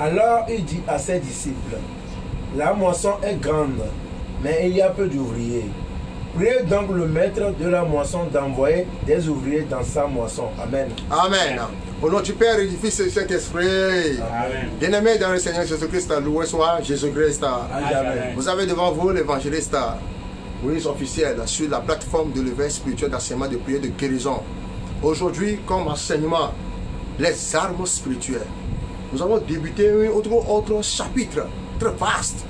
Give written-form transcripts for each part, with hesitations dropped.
Alors il dit à ses disciples, la moisson est grande, mais il y a peu d'ouvriers. Priez donc le maître de la moisson d'envoyer des ouvriers dans sa moisson. Amen. Amen. Au nom du Père et du Fils et du Saint-Esprit. Bien-aimés dans le Seigneur Jésus-Christ, loué soit Jésus-Christ. Amen. Vous avez devant vous l'évangéliste Moïse officiel sur la plateforme de l'éveil spirituel d'enseignement de prière de guérison. Aujourd'hui, comme enseignement, les armes spirituelles. Nous avons débuté un autre chapitre très vaste.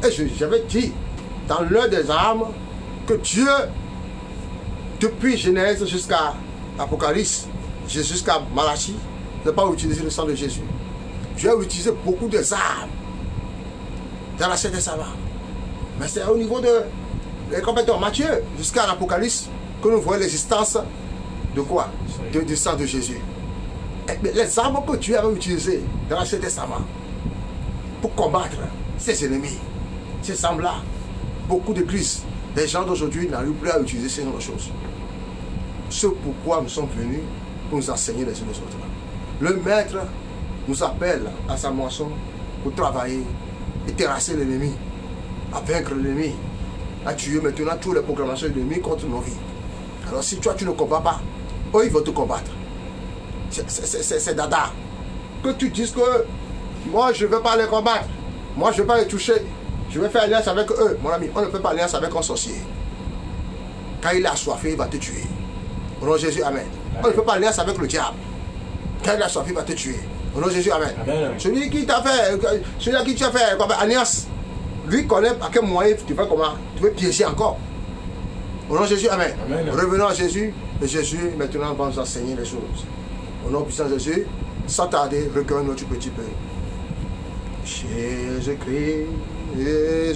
Et j'avais dit dans l'un des armes que Dieu, depuis Genèse jusqu'à Apocalypse, jusqu'à Malachie, n'a pas utilisé le sang de Jésus. Dieu a utilisé beaucoup d'armes dans la Sainte Testament. Mais c'est au niveau de Matthieu jusqu'à l'Apocalypse que nous voyons l'existence de quoi? Du sang de Jésus. Les armes que Dieu avait utilisées dans l'Ancien Testament pour combattre ses ennemis, ces armes-là, beaucoup d'églises, les gens d'aujourd'hui n'arrivent plus à utiliser ces choses. C'est pourquoi nous sommes venus pour nous enseigner les uns les autres. Le maître nous appelle à sa moisson pour travailler et terrasser l'ennemi, à vaincre l'ennemi, à tuer maintenant toutes les proclamations de l'ennemi contre nos vies. Alors si toi tu ne combats pas, eux ils vont te combattre. C'est dada. Que tu dises que moi je ne vais pas les combattre, moi je ne vais pas les toucher, je vais faire alliance avec eux. Mon ami, on ne fait pas alliance avec un sorcier. Quand il est assoiffé, il va te tuer. Au nom de Jésus, amen. On ne fait pas alliance avec le diable. Quand il est assoiffé, il va te tuer. Au nom de Jésus, amen. Amen. Celui qui t'a fait, celui à qui tu as fait alliance, lui connaît à quel moyen tu fais comment, tu veux piéger encore. Au nom de Jésus, amen. Amen. Revenons à Jésus, et Jésus maintenant va nous enseigner les choses. Au nom puissant de Jésus, sans tarder, recueille notre petit peu. Jésus-Christ, est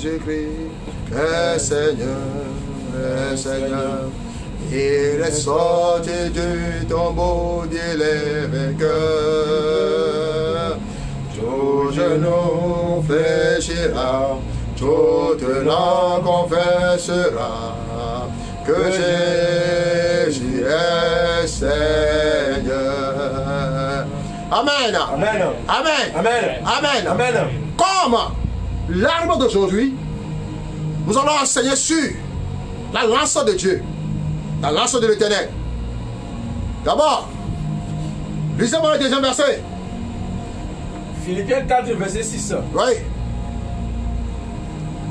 Seigneur, est Seigneur. Il est sorti du tombeau, il est vainqueur. Tout genou fléchira, toute langue confessera que Jésus est Seigneur. Amen. Amen. Amen. Amen. Amen. Amen. Comme l'arme d'aujourd'hui, nous allons enseigner sur la lance de Dieu, la lance de l'Éternel. D'abord, lisez-moi le deuxième verset. Philippiens 4, verset 6. Oui.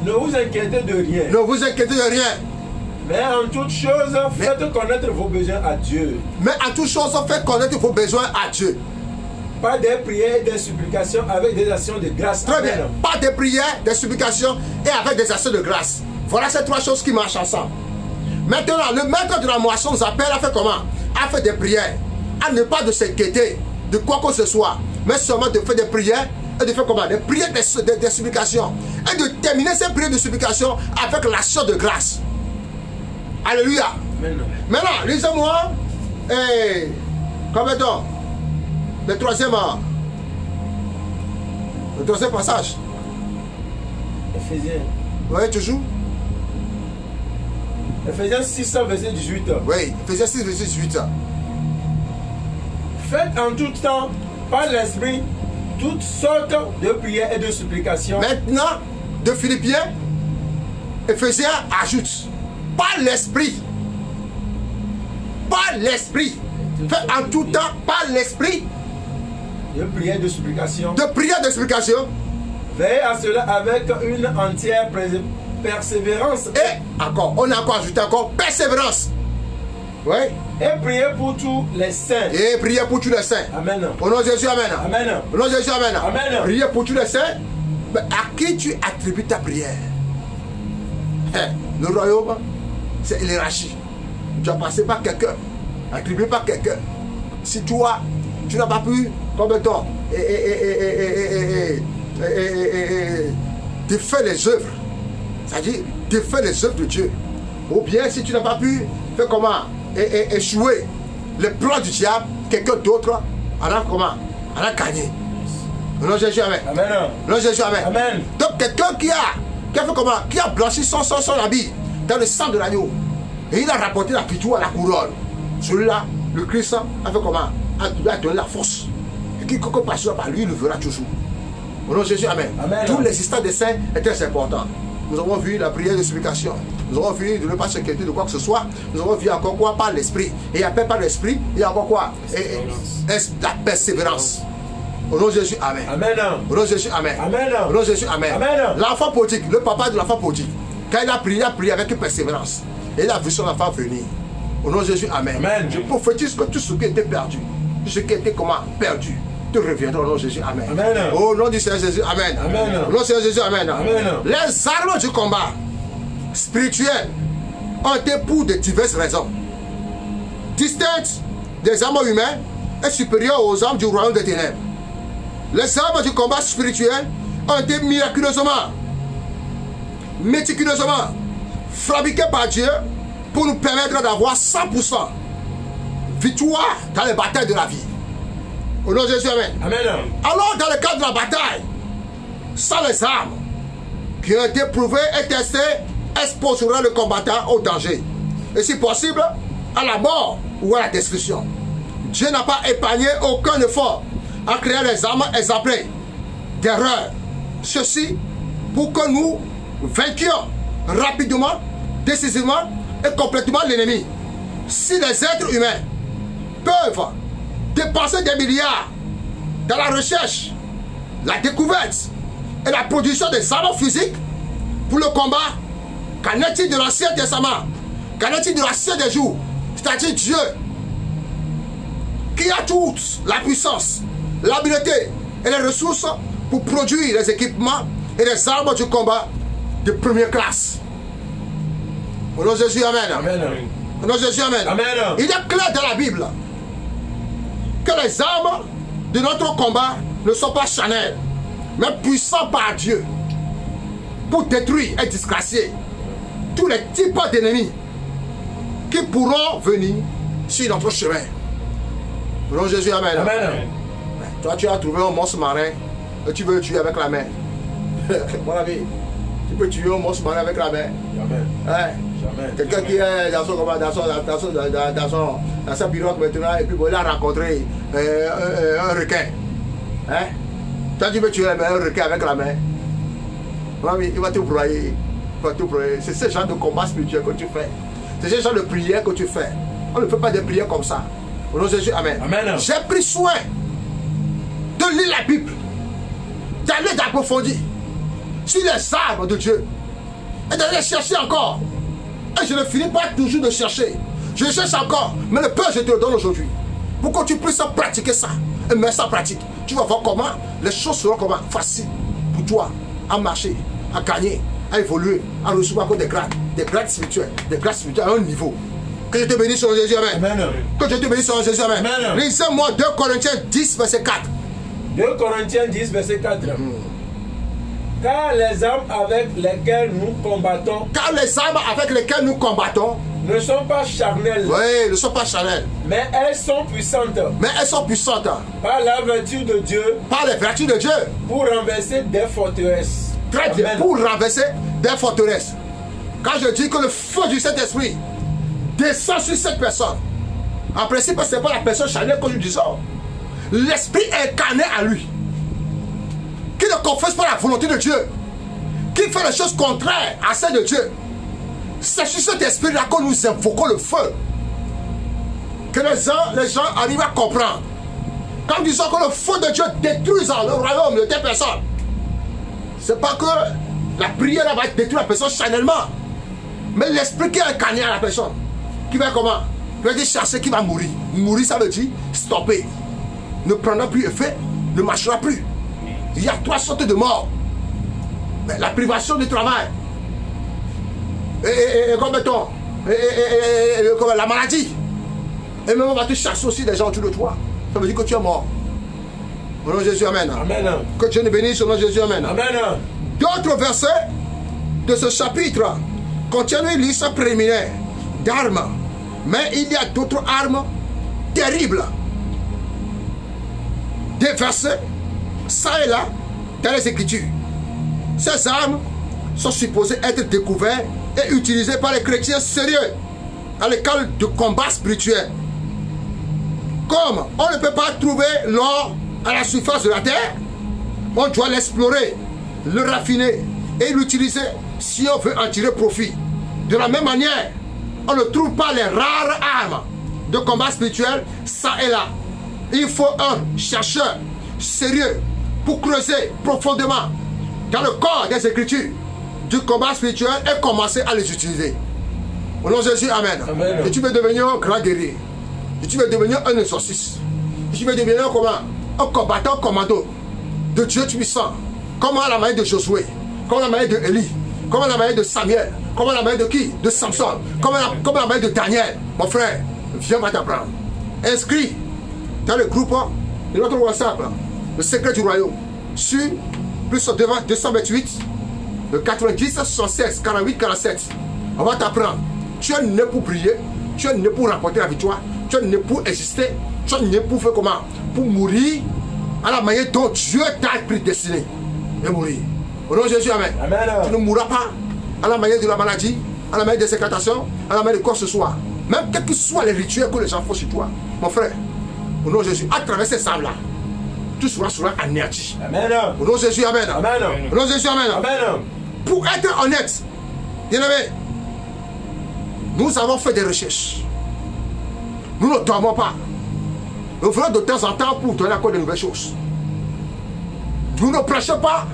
Ne vous inquiétez de rien, Ne vous inquiétez de rien, mais en toute chose, faites connaître vos besoins à Dieu. mais en toute chose, faites connaître vos besoins à Dieu. Pas des prières et des supplications avec des actions de grâce. Très bien. Amen. Pas de prières, des supplications et avec des actions de grâce. Voilà ces trois choses qui marchent ensemble. Maintenant, le maître de la moisson nous appelle à faire comment? À faire des prières. À ne pas de s'inquiéter de quoi que ce soit, mais seulement de faire des prières et de faire comment? Des prières, des supplications. Et de terminer ces prières de supplication avec l'action de grâce. Alléluia. Amen. Maintenant, lisez-moi. Et combien de temps? Le troisième passage. Éphésiens. Oui, toujours. Éphésiens 6, verset 18. Oui, Éphésiens 6, verset 18. Faites en tout temps, par l'esprit, toutes sortes de prières et de supplications. Maintenant, de Philippiens, Éphésiens ajoute par l'esprit. Par l'esprit. Faites en tout temps par l'esprit. De prières et de supplications. De prière d'explication. Veillez à cela avec une entière persévérance. Et encore, on a encore ajouté encore persévérance. Oui. Et priez pour tous les saints. Et priez pour tous les saints. Amen. Au nom de Jésus, amen. Amen. Au nom de Jésus, amen. Amen. Priez pour tous les saints. Mais à qui tu attribues ta prière? Le royaume, c'est l'hierarchie. Tu as passé par quelqu'un, attribué par quelqu'un. Si toi, tu n'as pas pu, combien de temps, défaire les œuvres, c'est-à-dire défaire les œuvres de Dieu. Ou bien si tu n'as pas pu faire comment, échouer les plans du diable, quelqu'un d'autre, alors comment, alors gagné. Au nom de Jésus, amen. Amen. Au nom de Jésus, amen. Amen. Donc quelqu'un qui a fait comment, qui a blanchi son habit dans le sang de l'agneau, et il a rapporté la victoire à la couronne. Celui-là, le Christ a fait comment, a donné la force. Et quiconque passera par lui, il le verra toujours. Au nom de Jésus, Amen. Amen. Tout l'existence des saints est très important. Nous avons vu la prière d'explication. Nous avons vu de ne pas s'inquiéter de quoi que ce soit. Nous avons vu encore quoi? Par l'esprit. Et après par l'esprit, il y a encore quoi? La persévérance. Au nom de Jésus, Amen. Amen. Au nom de Jésus, Amen. Amen. Au nom de Jésus, Amen. Amen. L'enfant prodigue, le papa de l'enfant prodigue, quand il a prié avec persévérance. Et il a vu son enfant venir. Au nom de Jésus, Amen. Amen. Je prophétise que tout ce qui était perdu, tout ce qui était comment perdu, te reviendra au nom de Jésus, Amen. Amen. Au nom du Seigneur Jésus, Amen. Amen. Au nom du Seigneur Jésus, Amen. Amen. Les armes du combat spirituel ont été pour de diverses raisons. Distinctes des armes humaines et supérieures aux armes du royaume des ténèbres. Les armes du combat spirituel ont été miraculeusement, méticuleusement fabriquées par Dieu pour nous permettre d'avoir 100% victoire dans les batailles de la vie. Au nom de Jésus, Amen. Amen. Alors, dans le cadre de la bataille, sans les armes qui ont été prouvées et testées, exposera le combattant au danger. Et si possible, à la mort ou à la destruction. Dieu n'a pas épargné aucun effort à créer les armes exemplaires d'erreur. Ceci pour que nous vainquions rapidement, décisivement et complètement l'ennemi. Si les êtres humains peuvent dépenser des milliards dans la recherche, la découverte et la production des armes physiques pour le combat, qu'en est-il de l'Ancien Testament? Qu'en est-il de l'Ancien des jours? C'est-à-dire Dieu qui a toute la puissance, l'habileté et les ressources pour produire les équipements et les armes du combat de première classe. Au nom de Jésus, Amen. Amen. Au nom de Jésus, Amen. Amen. Il est clair dans la Bible que les armes de notre combat ne sont pas charnelles, mais puissants par Dieu pour détruire et disgracier tous les types d'ennemis qui pourront venir sur notre chemin. Au nom de Jésus, Amen. Amen. Toi, tu as trouvé un monstre marin et tu veux le tuer avec la main. Mon ami, tu peux tuer un monstre marin avec la main. Jamais. Hein? Jamais. Quelqu'un qui est dans sa pirogue maintenant et puis bon, il a rencontré un requin. Hein? Toi, tu veux tuer un requin avec la main. Mon ami, il va te broyer. C'est ce genre de combat spirituel que tu fais. C'est ce genre de prière que tu fais. On ne fait pas des prières comme ça. Au nom de Jésus, Amen. Amen. J'ai pris soin de lire la Bible, d'aller d'approfondir sur les arbres de Dieu et d'aller chercher encore. Et je ne finis pas toujours de chercher. Je cherche encore. Mais le Père, je te le donne aujourd'hui. Pour que tu puisses pratiquer ça et mettre ça en pratique. Tu vas voir comment les choses seront comment faciles pour toi à marcher, à gagner, à évoluer, à recevoir encore des grades spirituels à un niveau. Que je te bénisse sur Jésus, Amen. Amen. Que je te bénisse sur Jésus, Amen. Amen. Lisez-moi 2 Corinthiens 10, verset 4. 2 Corinthiens 10, verset 4. Car les armes avec lesquelles nous combattons ne sont pas charnelles. Oui, ne sont pas charnelles. Mais elles sont puissantes. Par la vertu de Dieu. Par les vertus de Dieu. Pour renverser des forteresses. Très bien. Amen. Pour renverser des forteresses. Quand je dis que le feu du Saint-Esprit descend sur cette personne, en principe, ce n'est pas la personne charnelle que je dis ça. L'esprit incarné à lui, qui ne confesse pas la volonté de Dieu, qui fait les choses contraires à celle de Dieu. C'est sur cet esprit-là que nous invoquons le feu. Que les gens arrivent à comprendre. Quand nous disons que le feu de Dieu détruise le royaume de telle personne, c'est pas que la prière va détruire la personne charnellement, mais l'esprit qui est incarné à la personne, qui va comment? Qui va dire chercher, qui va mourir. Mourir, ça veut dire stopper. Ne prendra plus effet, ne marchera plus. Il y a 3 sortes de morts. Mais la privation du travail, et comme mettons, comme la maladie, et même on va te chasser aussi des gens autour de toi. Ça veut dire que tu es mort. Au nom de Jésus, Amen. Amen. Que Dieu nous bénisse au nom de Jésus, Amen. Amen. D'autres versets de ce chapitre contiennent une liste préliminaire d'armes. Mais il y a d'autres armes terribles. Des versets, ça et là, dans les Écritures. Ces armes sont supposées être découvertes et utilisées par les chrétiens sérieux à l'école de combat spirituel. Comme on ne peut pas trouver l'or à la surface de la terre, On doit l'explorer, le raffiner et l'utiliser si on veut en tirer profit. De la même manière, on ne trouve pas les rares armes de combat spirituel ça et là. Il faut un chercheur sérieux pour creuser profondément dans le corps des Écritures du combat spirituel et commencer à les utiliser. Au nom de Jésus, amen. Amen. Et tu veux devenir un grand guerrier. Et tu veux devenir un exorciste. Et tu veux devenir un combattant commando de Dieu puissant. Comme à la manière de Josué, comme à la manière de Élie, comme à la manière de Samuel, comme à la manière de qui? De Samson, comme à la manière de Daniel. Mon frère, viens va t'apprendre. Inscris dans le groupe de notre WhatsApp, le secret du royaume, sur plus 228, le 90, 76, 48, 47. On va t'apprendre. Tu es né pour prier, tu es né pour remporter la victoire, tu es né pour exister, tu es né pour faire comment? Pour mourir à la manière dont Dieu t'a prédestiné de mourir. Au nom de Jésus, amen. Amen. Tu ne mourras pas à la manière de la maladie, à la manière des sécrétations, à la manière de quoi que ce soit. Même quels que soient les rituels que les gens font sur toi, mon frère, au nom de Jésus, à travers ces armes-là, tu seras anéanti. Amen. Au nom de Jésus, amen. Amen. Au nom de Jésus, amen. Amen. Pour être honnête, bien-aimé, nous avons fait des recherches. Nous ne dormons pas. Nous venons de temps en temps pour donner encore de nouvelles choses. Nous ne prêchons pas.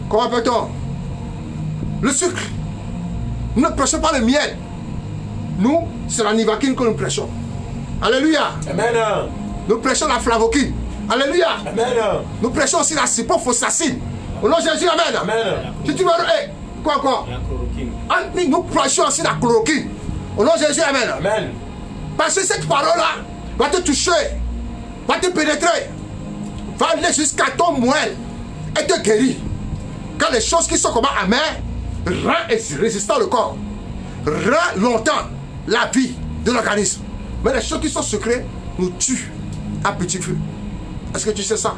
Comment peut-on? Le sucre. Nous ne prêchons pas le miel. Nous, c'est la nivaquine que nous prêchons. Alléluia. Amen. Nous prêchons la flavoquine. Alléluia. Amen. Nous prêchons aussi la ciprofloxacine. Au nom de Jésus, amen. Amen. Si tu veux, quoi encore? La chloroquine. Nous prêchons aussi la chloroquine. Au nom de Jésus, amen. Amen. Parce que cette parole-là va te toucher, va te pénétrer, va aller jusqu'à ton moelle et te guérir. Quand les choses qui sont comme amères rend résistant le corps, rend longtemps la vie de l'organisme. Mais les choses qui sont secrètes nous tuent à petit feu. Est-ce que tu sais ça?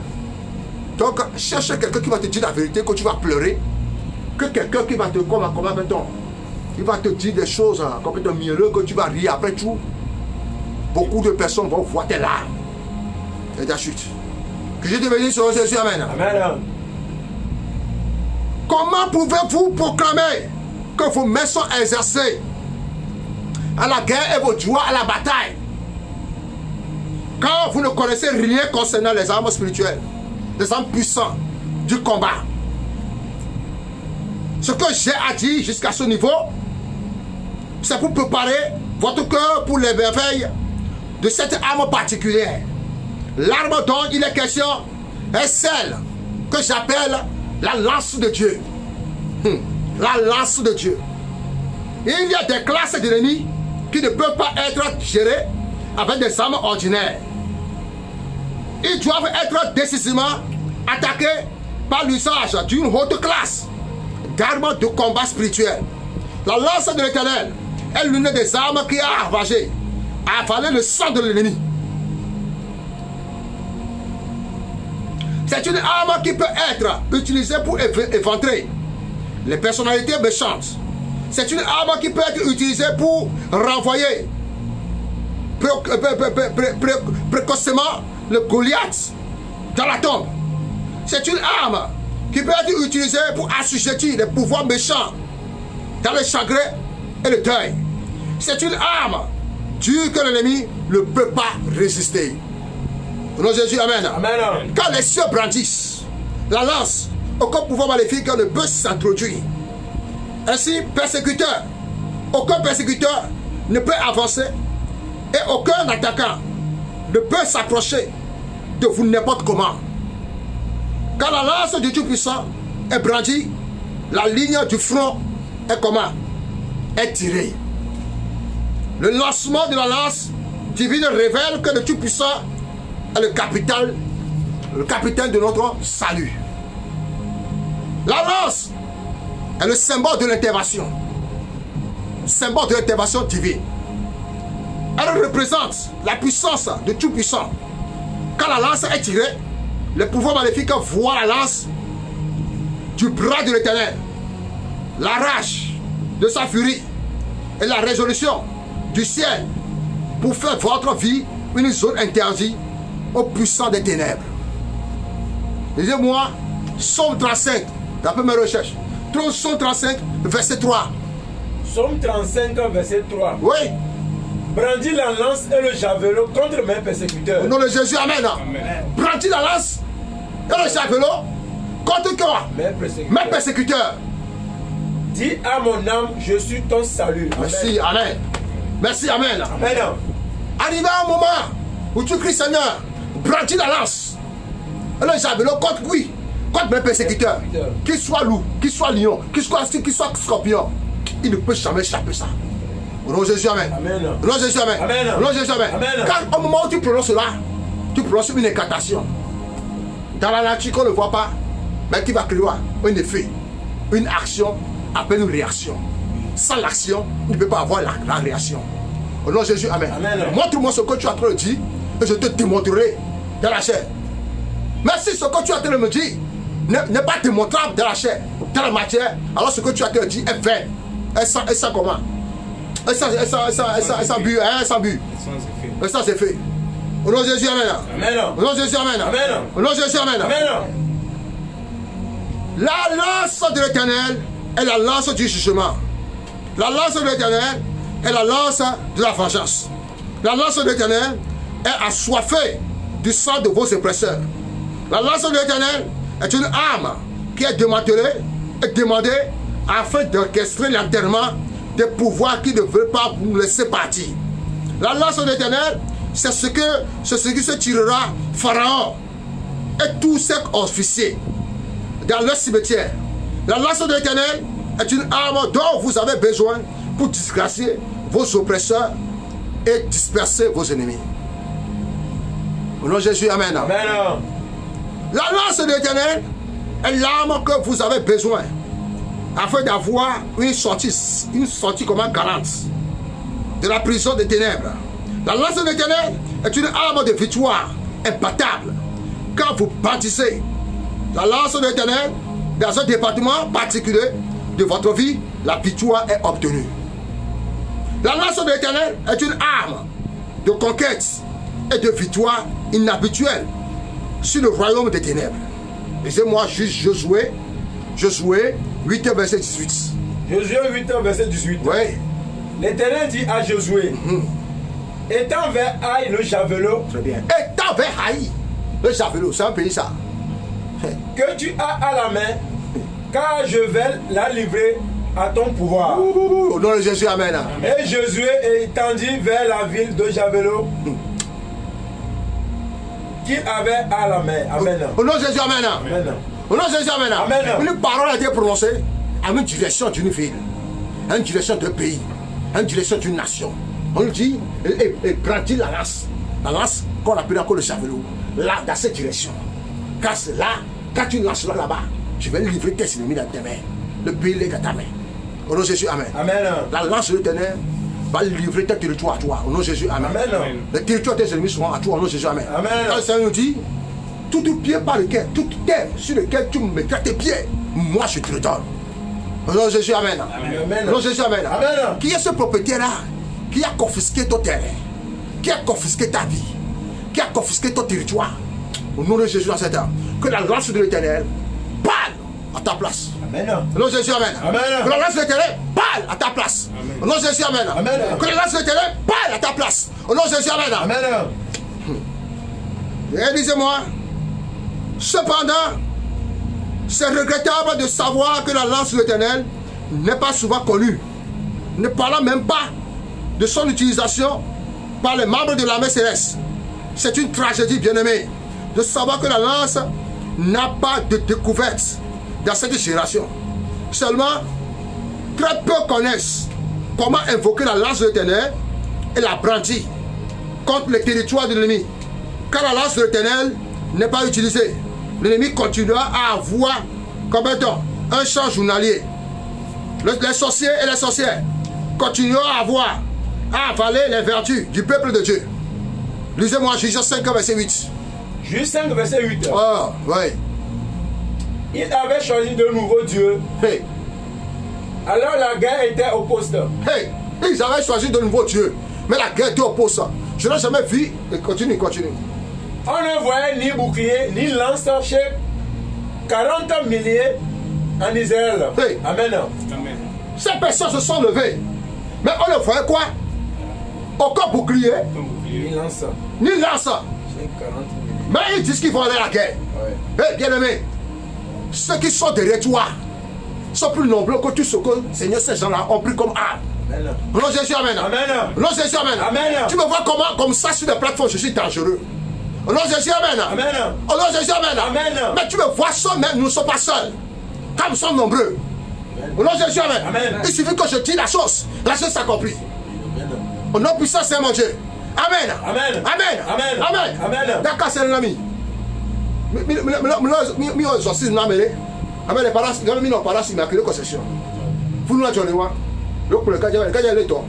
Donc, cherche quelqu'un qui va te dire la vérité, que tu vas pleurer, que quelqu'un qui va te il va te dire des choses complètement mielleuses, que tu vas rire après tout. Beaucoup de personnes vont voir tes larmes et ta chute. Que Dieu te bénisse sur Jésus, amen. Amen. Comment pouvez-vous proclamer que vos mains sont exercées à la guerre et vos doigts à la bataille quand vous ne connaissez rien concernant les armes spirituelles, les armes puissantes du combat? Ce que j'ai à dire jusqu'à ce niveau, c'est pour préparer votre cœur pour les merveilles de cette arme particulière. L'arme dont il est question est celle que j'appelle la lance de Dieu. La lance de Dieu. Il y a des classes d'ennemis qui ne peuvent pas être gérées avec des armes ordinaires. Ils doivent être décisivement attaqués par l'usage d'une haute classe d'armes de combat spirituel. La lance de l'Éternel est l'une des armes qui a ravagé, a avalé le sang de l'ennemi. C'est une arme qui peut être utilisée pour éventrer les personnalités méchantes. C'est une arme qui peut être utilisée pour renvoyer précocement le Goliath dans la tombe. C'est une arme qui peut être utilisée pour assujettir les pouvoirs méchants dans le chagrin et le deuil. C'est une arme dure que l'ennemi ne peut pas résister. Au nom de Jésus, amen. Amen. Quand les cieux brandissent la lance, aucun pouvoir maléfique ne peut s'introduire. Ainsi, aucun persécuteur ne peut avancer et aucun attaquant ne peut s'approcher de vous n'importe comment. Quand la lance du Tout-Puissant est brandie, la ligne du front est comment? Est tirée. Le lancement de la lance divine révèle que le Tout-Puissant est le capitaine de notre salut. La lance est le symbole de l'intervention. Symbole de l'intervention divine. Elle représente la puissance de Tout-Puissant. Quand la lance est tirée, les pouvoirs maléfiques voient la lance du bras de l'Éternel, la rage de sa furie et la résolution du ciel pour faire votre vie une zone interdite aux puissants des ténèbres. Lisez-moi, Psaume 35, d'après mes recherches. Psaume 35, verset 3. Psaume 35, verset 3. Oui. Brandis la lance et le javelot contre mes persécuteurs. Au nom de Jésus, amen. Brandis la lance et le javelot contre quoi? Mes persécuteurs. Dis à mon âme, je suis ton salut. Merci, amen. Merci, amen. Amen. Arrivé à un moment où tu cries, Seigneur, brandis la lance et le javelot contre qui? Contre mes persécuteurs. Qu'ils soient loups, qu'ils soient lions, qu'ils soient scorpions, il ne peut jamais échapper ça. Au nom de Jésus, amen. Au nom de Jésus, amen. Au nom de Jésus, amen. Quand au moment où tu prononces cela, tu prononces une incantation. Dans la nature qu'on ne voit pas, mais qui va créer un effet, une action appelle une réaction. Sans l'action, il ne peut pas avoir la réaction. Au nom de Jésus, amen. Montre-moi ce que tu es en train de dire et je te démontrerai dans la chair. Mais si ce que tu es en train de me dire n'est pas démontrable dans la chair, dans la matière, alors ce que tu as en train de dire est vain. Et ça comment? Et ça but. Et ça c'est fait. Au nom de Jésus, amen. Au nom de Jésus, amen. Au nom de Jésus, amen. La lance de l'Éternel est la lance du jugement. La lance de l'Éternel est la lance de la vengeance. La lance de l'Éternel est assoiffée du sang de vos oppresseurs. La lance de l'Éternel est une arme qui est démantelée et demandée afin d'orchestrer l'enterrement des pouvoirs qui ne veulent pas vous laisser partir. La lance de l'Éternel, c'est ce qui se tirera Pharaon et tous ses officiers dans leur cimetière. La lance de l'Éternel est une arme dont vous avez besoin pour disgracier vos oppresseurs et disperser vos ennemis. Au nom de Jésus, amen. La lance de l'Éternel est l'arme que vous avez besoin afin d'avoir une sortie comme un galante de la prison des ténèbres. La lance de l'Éternel est une arme de victoire imbattable. Quand vous bâtissez la lance de l'Éternel dans un département particulier de votre vie, la victoire est obtenue. La lance de l'Éternel est une arme de conquête et de victoire inhabituelle sur le royaume des ténèbres. Lisez-moi juste Josué 8, verset 18. Josué 8, verset 18. Oui. L'Éternel dit à Josué, étends vers Haï le javelot. Très bien. Étends vers Haï le javelot, c'est un pays ça. Que tu as à la main, car je vais la livrer à ton pouvoir. Au nom de Jésus, amen. Et Josué étendit vers la ville de Javelot qu'il avait à la main. Amen. Au nom de Jésus, amen. Amen. Au nom de Jésus, amen. Une parole a été prononcée à une direction d'une ville, à une direction d'un pays, à une direction d'une nation. On lui dit, et brandit la lance qu'on appelle encore le javelot, là, dans cette direction. Car c'est là, quand tu lances là-bas, je vais livrer tes ennemis dans tes mains. Le pays est à ta main. Au nom de Jésus, amen. Amen. La lance de l'Éternel va livrer tes territoires à toi. Au nom de Jésus, amen. Amen. Les territoires de tes ennemis seront à toi. Au nom de Jésus, amen. Amen. Quand le Seigneur nous dit, tout pied par lequel, toute terre sur lequel tu mettras tes pieds, moi je te le donne. Au nom de Jésus, amen. Amen. Au nom de Jésus, amen. Amen. Qui est ce propriétaire-là qui a confisqué ton terrain, qui a confisqué ta vie, qui a confisqué ton territoire? Au nom de Jésus, dans cette heure, que la lance de l'Éternel parle à ta place. Amen. Au nom de Jésus, amen. Amen. Que la lance de l'Éternel parle à ta place. Amen. Au nom de Jésus, amen. Amen. Que la lance de l'Éternel parle à ta place. Au nom de Jésus, amen. Amen. Et disez-moi, cependant, c'est regrettable de savoir que la lance de l'Éternel n'est pas souvent connue, ne parlant même pas de son utilisation par les membres de l'armée céleste. C'est une tragédie, bien-aimée, de savoir que la lance n'a pas de découverte dans cette génération. Seulement, très peu connaissent comment invoquer la lance de l'Éternel et la brandir contre les territoires de l'ennemi. Quand la lance de l'Éternel n'est pas utilisée, l'ennemi continuera à avoir comme un champ journalier. Les sorciers et les sorcières continueront à avoir, à avaler les vertus du peuple de Dieu. Lisez-moi Juge 5, verset 8. Juge 5, verset 8. Oh, oui. Il avait choisi de nouveaux dieux. Hey. Alors la guerre était au poste. Hey. Ils avaient choisi de nouveaux dieux, mais la guerre était au poste. Je n'ai jamais vu. Et continue. On ne voyait ni bouclier, ni lance chez 40 milliers en Israël. Oui. Amen. Ces personnes se sont levées. Mais on ne voyait quoi? Aucun bouclier, Ni lance. ni lance. C'est 40 milliers. Mais ils disent qu'ils vont aller à la guerre. Ouais. Eh, bien aimé, ceux qui sont derrière toi sont plus nombreux que tout ce que Seigneur, ces gens-là ont pris comme arme. Amen. Au nom de Jésus, amen. Amen. Au nom de Jésus, amen. Amen. Tu me vois comment, comme ça, sur des plateformes, je suis dangereux. Au nom de Jésus, amen. Amen. Au nom de Jésus, amen. Amen. Mais tu me vois seul, mais nous ne sommes pas seuls. Car nous sommes nombreux. Au nom de Jésus, amen. Amen. Il suffit que je dise la chose s'accomplit. Amen. Au nom puissant, c'est mon Dieu. Amen. Amen. Amen. Amen. Amen. Amen. D'accord, c'est l'ami. Mi exorcisme na mele. Amen. Les parents, mi no parents immaculée conception. Vous nous la journée wa. Le pour le cas le temps.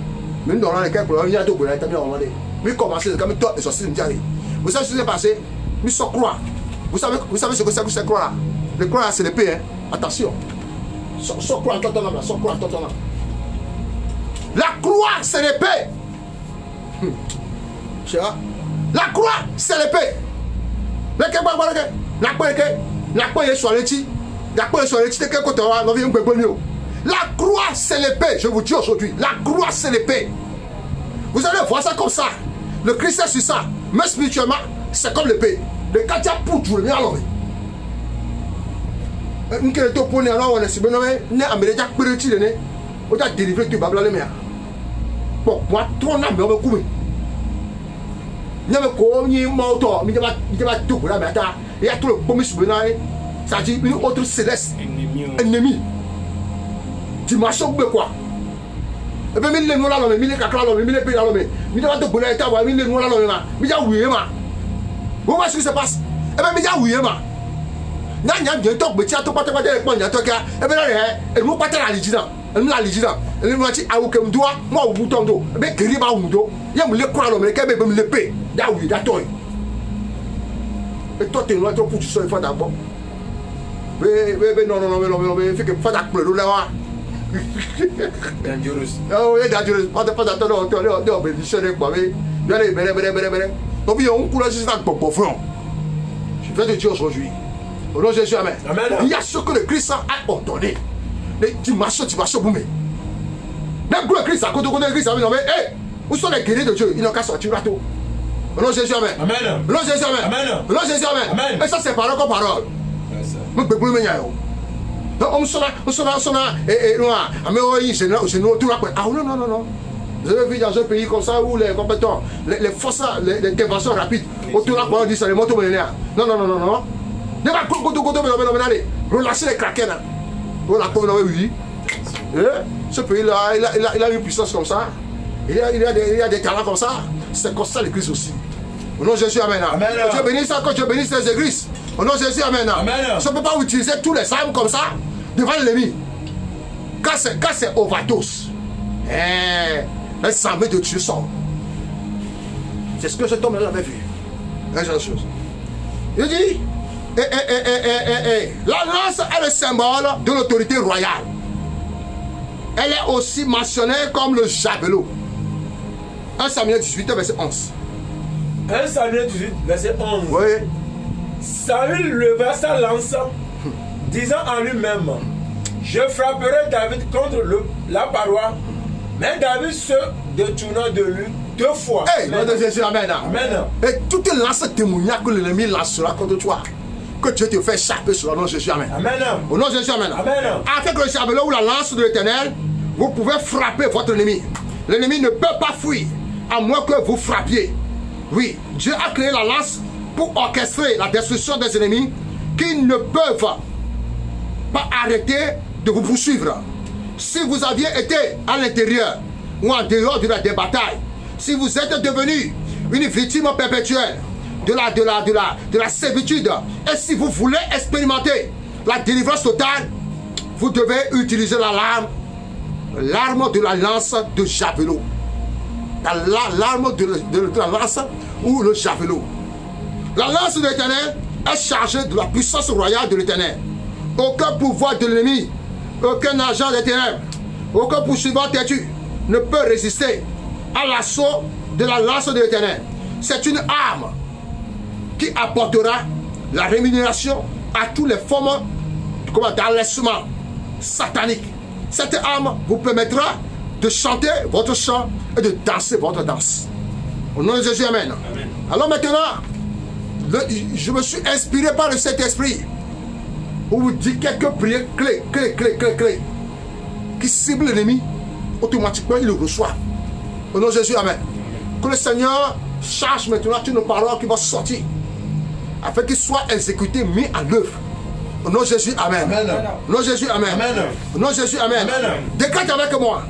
Mi dans le cas pour la vie de pour la table on va. Mi commencer comme toi exorcisme diary. Vous savez ce qui s'est passé? Mi so croix. Vous savez ce que c'est que cette croix là? Le croix là c'est l'épée hein. Attention. So croix tant là, so croix tant là. La croix c'est l'épée. La croix c'est l'épée. La croix c'est l'épée, je vous dis aujourd'hui, la croix c'est l'épée. Vous allez voir ça comme ça. Le Christ est sur ça, mais spirituellement, c'est comme l'épée. Le katia pour tout le monde alors. Nous qui sommes pour nous alors on est si bien nommé, né américain petit le né, on a délivré du babla le mien. Bon, moi trop n'a mais on va couper. Nyame ko ni moto mi deba tout là mais attends il y a tout le pomme sur benaï ça dit une autre céleste ennemi dimension be quoi et ben mi le nola lo mi le kakra lo mi le pe lo mi deba to bola ta wa mi le nola lo ma mi ja wuye ma vous voyez ce qui se passe et ben mi ja wuye ma na nya bien to gbe ti ato pata pata e pon nya to ka e ben re e mo pata la lijina la lijina e mo ti awuke mdoa mo wu tondo e ben kiri ba wu do ye mo le kwa lo me ke be me le pe da wu da toy et toi tu es trop pour tu sois fait d'abord non fait que fait d'appeler là Dangerous. oh il est dangereux pas d'attendre on bénédiction quoi mais bere donc il on coulage ça pour front je vais te dire aujourd'hui au nom de Jésus amen. Il y a ce que le Christ a ordonné les dimensions boumé même pour le Christ à côté de Christ mais hey où sont les guerriers de Dieu ils n'ont qu'à sortir là tout. Au nom de Jésus, amen. Amen. Au nom de Jésus, amen. Amen. Au nom de Jésus, amen. Amen. Et ça, c'est parole comme parole. Je peux plus me dire. On s'en a, et noir. Mais oui, c'est nous, tout là. Ah non. Vous avez vu dans un pays comme ça où les compétents, les forces, les interventions rapides, autour là, on dit ça, les motos millénaires. Non. Ne va pas relancer les kraken. On a comme oui. Ce pays-là, il a une puissance comme ça. Il y a des talents comme ça. C'est comme ça l'église aussi. Au nom de Jésus, amen. Que Dieu bénisse ça, que Dieu bénisse les églises. Au nom de Jésus, amen. Je ne peux pas utiliser tous les armes comme ça devant l'ennemi. Quand c'est overdose, elle s'en met de tuer son. C'est ce que cet homme-là avait vu. C'est la chose. Il dit, la lance est le symbole de l'autorité royale. Elle est aussi mentionnée comme le javelot. 1 Samuel 18, verset 11. 1 Samuel 18, verset 11. Oui. Saül leva sa lance, disant en lui-même, je frapperai David contre la paroi, mais David se détourna de lui 2 fois. Hey, nom de Jésus, amen. Amen. Et toute lance témoignage que l'ennemi lancera contre toi, que Dieu te fait échapper sur le nom de Jésus, amen. Amen. Au nom de Jésus, amen. Amen. Avec le javelot ou la lance de l'Éternel, vous pouvez frapper votre ennemi. L'ennemi ne peut pas fuir, à moins que vous frappiez. Oui, Dieu a créé la lance pour orchestrer la destruction des ennemis qui ne peuvent pas arrêter de vous poursuivre. Si vous aviez été à l'intérieur ou en dehors des batailles, si vous êtes devenu une victime perpétuelle de la servitude, et si vous voulez expérimenter la délivrance totale, vous devez utiliser l'arme de la lance de javelot. L'arme de la lance ou le javelot. La lance de l'Éternel est chargée de la puissance royale de l'Éternel. Aucun pouvoir de l'ennemi, aucun agent des ténèbres, aucun poursuivant têtu ne peut résister à l'assaut de la lance de l'Éternel. C'est une arme qui apportera la rémunération à toutes les formes d'enlèvement satanique. Cette arme vous permettra de chanter votre chant et de danser votre danse. Au nom de Jésus, amen. Amen. Alors maintenant, je me suis inspiré par le Saint-Esprit pour vous dire quelques prières clés qui ciblent l'ennemi. Automatiquement, il le reçoit. Au nom de Jésus, amen. Que le Seigneur charge maintenant toutes nos paroles qui vont sortir afin qu'ils soient exécutés, mis en œuvre. Au nom de Jésus, amen. Amen. Au nom de Jésus, amen. Amen. Au nom de Jésus, amen. Amen. Décrète avec moi.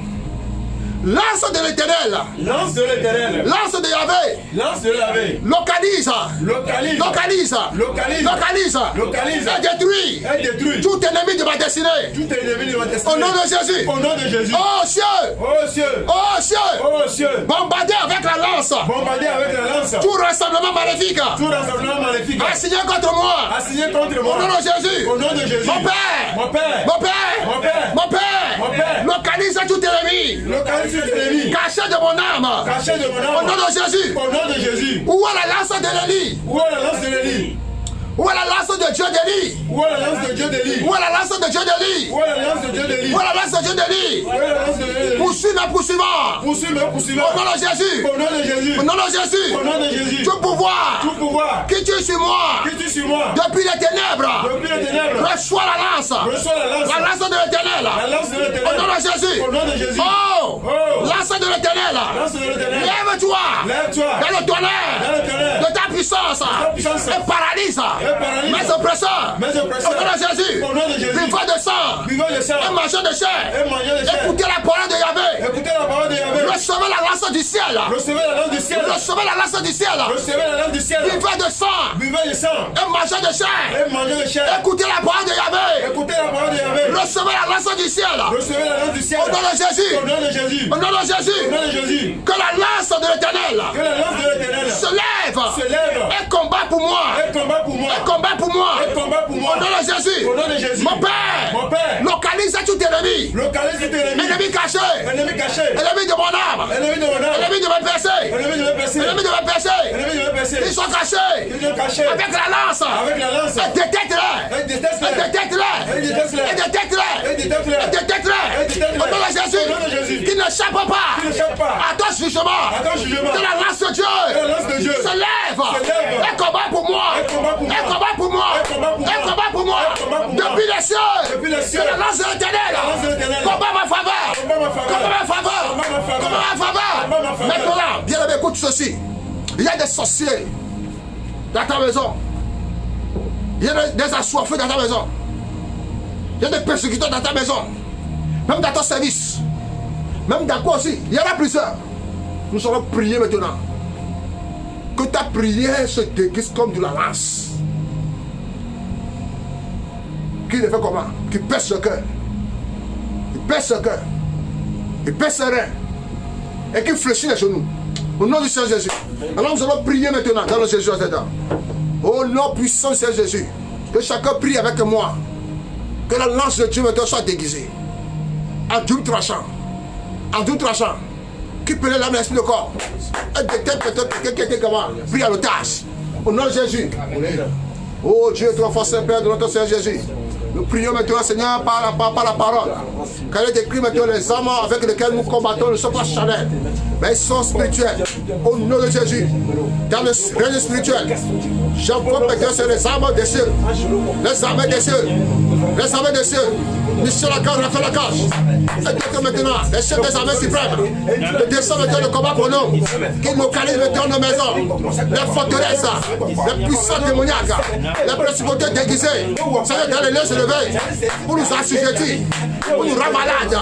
Lance de l'Éternel. Lance de l'Éternel. Lance de Yahvé. Lance de Yahvé. Localise. Localise. Localise. Localise. Localise. Localise. Et détruit. Et détruit. Tout ennemi de ma destinée. Tout ennemi de ma destinée. Au nom de Jésus. Au nom de Jésus. Oh cieux. Oh cieux. Oh cieux. Oh cieux. Bombardez avec la lance. Bombardez avec la lance. Tout rassemblement maléfique. Tout rassemblement maléfique. Assigné contre moi. Assigné contre moi. Au nom de Jésus. Au nom de Jésus. Mon Père. Mon Père. Mon Père. Mon Père. Mon Père. Mon Père. Localise tout ennemi. Localise tout ennemi. Caché de mon âme. Caché de mon âme. Au nom de Jésus. Au nom de Jésus. Où est la lance de l'Élie? Où est la lance de l'Élie? Où est la lance de Dieu d'Élie? Où est la lance de Dieu d'Élie? Où est la lance de Dieu d'Élie? Où est la lance de Dieu d'Élie? Où est la lance de Dieu d'Élie? Où est la lance de Dieu d'Élie? Poursuis-moi, poursuis-moi. Poursuis-moi, poursuis-moi. Au nom de Jésus. Au nom de Jésus. Au nom de Jésus. Au nom de Jésus. Tout pouvoir. Tout pouvoir. Qui tue sur moi. Qui tue sur moi. Depuis les ténèbres. Depuis les ténèbres. Reçois la lance. Reçois la lance. La lance de l'Éternel. La lance de l'Éternel. Au nom de Jésus. Au nom de Jésus. Oh. Oh. Lance de l'Éternel. Lance de l'Éternel. Lève-toi. Lève-toi. Dans le tonnerre. Dans le tonnerre. De ta puissance. puissance. Et paralyse. Mes oppresseurs. Mes oppresseurs. Au nom de Jésus. Au nom de Jésus. Vivant de sang. Vivant de sang. Et mangeant de chair. Et mangeant de chair. Écoutez la parole de Yahvé. Écoutez la parole de Yahvé. Recevez la lance du ciel. Recevez la lance du ciel. Recevez la lance du ciel. Recevez la lance du ciel. Vivant de sang. Vivant de sang. Et mangeant de chair. Et mangeant de chair. Écoutez la parole de Yahvé. Écoutez la parole de Yahvé. Recevez la lance du ciel. Recevez la lance du ciel. Au nom de Jésus. Au nom de Jésus. Au nom de Jésus. Au nom de Jésus. Que la lance de l'Éternel. Que la lance de l'Éternel se lève. Se lève. Et combat pour moi. Et combat pour moi. Et combat pour moi. Et combat pour moi. Au nom de Jésus. Au nom de Jésus. Mon Père. Mon Père. Localise tout ennemi. Localise tout ennemi. Ennemi caché. Ennemi caché. Ennemi de mon âme. Ennemi de mon âme. Ennemi de mes percées. Ennemi de mes percées. Ennemi de mes percées. Ennemi de mes percées. Ils sont cachés. Ils sont cachés. Avec la lance. Avec la lance. Et détecte-les. Et déteste-les. Et détecte-les. Et déteste-les. Et détecte-les. Et déteste-les. Et détecte-les. Et détecte-les. Au nom de Jésus. Au nom de Jésus. Qui n'échappe pas. Qui n'échappe pas. À ton jugement. À ton jugement. Que la lance de Dieu. Que la lance de Dieu se lève. Se lève. Et combat pour moi. Et combat pour moi. Et combat pour moi. Et combat pour moi. Et combat pour moi. Et combat pour moi. Depuis les cieux. Depuis les cieux. Que la lance de l'Éternel. La lance de l'Éternel. Combat ma faveur. Combat ma faveur. Combat ma faveur. Combat ma faveur. Combat ma faveur. Combat ma faveur. Maintenant, bien aimé, écoute ceci. Il y a des sorciers dans ta maison. Il y a des assoiffés dans ta maison. Il y a des persécuteurs dans ta maison. Même dans ton service. Même dans quoi aussi. Il y en a plusieurs. Nous allons prier maintenant. Que ta prière se déguise comme de la lance. Qui le fait comment? Qui pèse le cœur. Qui pèse le cœur. Qui pèse les reins. Et qui fléchit les genoux. Au nom du Seigneur Jésus. Alors nous allons prier maintenant dans le Jésus à cet temps. Au nom puissant du Seigneur Jésus. Que chacun prie avec moi. Que la lance de Dieu maintenant soit déguisée. En double tranchant. En double tranchant. Qui peut l'âme et l'esprit de corps. Et peut-être comment. Prie à l'otage. Au nom de Jésus. Oh Dieu, toi, fort Saint-Père de notre Seigneur Jésus. Nous prions maintenant, Seigneur, par la parole. Car il est écrit maintenant les armes avec lesquelles nous combattons ne sont pas charnels, mais ils sont spirituels. Au nom de Jésus, dans le règne spirituel, j'envoie maintenant sur les armes des cieux. Les armes des cieux. Les armées des cieux. Michel Lacan, Raphaël Lacan. Et que maintenant, les chefs des armées suprêmes, de descendre maintenant le combat pour nous, qui localisent maintenant nos maisons, les forteresses, les puissances démoniaques, les principautés déguisées, Seigneur, dans les lieux élevés, pour nous assujettir, pour nous rendre malades,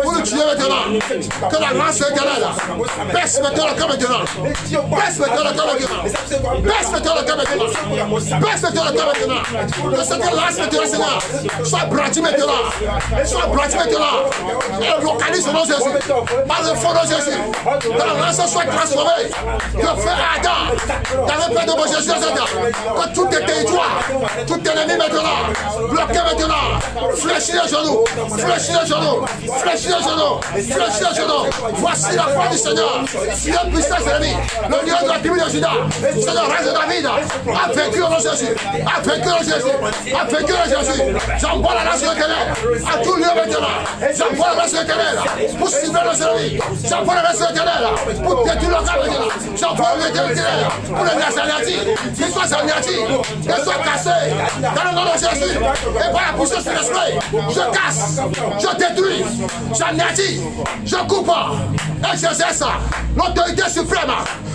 pour nous tuer maintenant. Que la lance éternelle baisse maintenant le cœur maintenant. Baisse maintenant le cœur maintenant. Baisse maintenant le cœur maintenant. Baisse maintenant le cœur maintenant. Que cette lance maintenant, Seigneur, soit brandi maintenant. Soit brandi maintenant. Et localise le nom de Jésus. Par le fond de Jésus. Que la lance soit transformée. De feu ardent. maintenant, dans le nom de mon Jésus, que tout tes territoires, tout ennemi maintenant, bloqué maintenant, fléchis les genoux, fléchis les genoux, fléchis les genoux, fléchis les genoux. Voici la foi du Seigneur, si le puissant ennemi, le lieu de la tribu de Juda, Seigneur, reste de David, a vaincu le Jésus, a vaincu le Jésus, a vaincu le Jésus. J'envoie la nation éternelle à tout lieu maintenant, j'envoie la nation éternelle pour cibler nos ennemis, j'envoie la nation éternelle pour détruire le camp maintenant, j'envoie la nation éternelle pour les anéantir, qu'ils soient anéantis, qu'ils soient cassés, dans le nom de Jésus, et par la puissance de l'esprit, je casse, je détruis, j'anéantis, je coupe, et j'exerce l'autorité suprême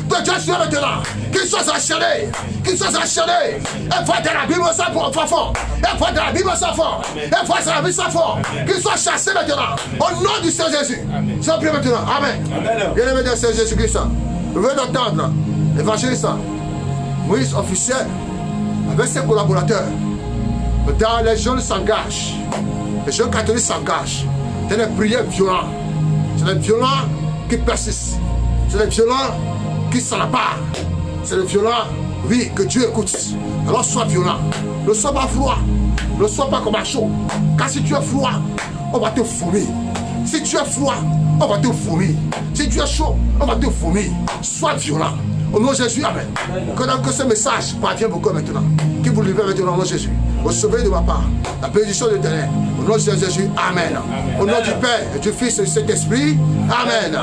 de Dieu sur maintenant, qu'ils soient enchaînés, qu'ils soient enchaînés, et fois de la Bible sans fond, et fois de la Bible sans fond, et fois de la Bible sans fond, qu'ils soient chassés maintenant, au nom du Seigneur Jésus. Je prie maintenant, Amen. Bien-aimé de Seigneur Jésus-Christ, nous venons d'entendre l'évangéliste Moïse officiel avec ses collaborateurs. Dans les jeunes s'engagent, les jeunes catholiques s'engagent dans les prières violentes. C'est les violents qui persistent, c'est les violents qui s'en apparent, c'est les violents, oui, que Dieu écoute. Alors sois violent, ne sois pas froid, ne sois pas comme un chaud, car si tu es froid, on va te fourmiller. Si tu es froid, on va te fourmiller. Si tu es chaud, on va te fourmiller. Sois violent. Au nom de Jésus, Amen. Que ce message parvienne beaucoup maintenant. Que vous levez maintenant au nom de Jésus. Recevez de ma part la bénédiction de l'Éternel. Au nom de Jésus, Amen. Au nom du Père, et du Fils et du Saint-Esprit, Amen.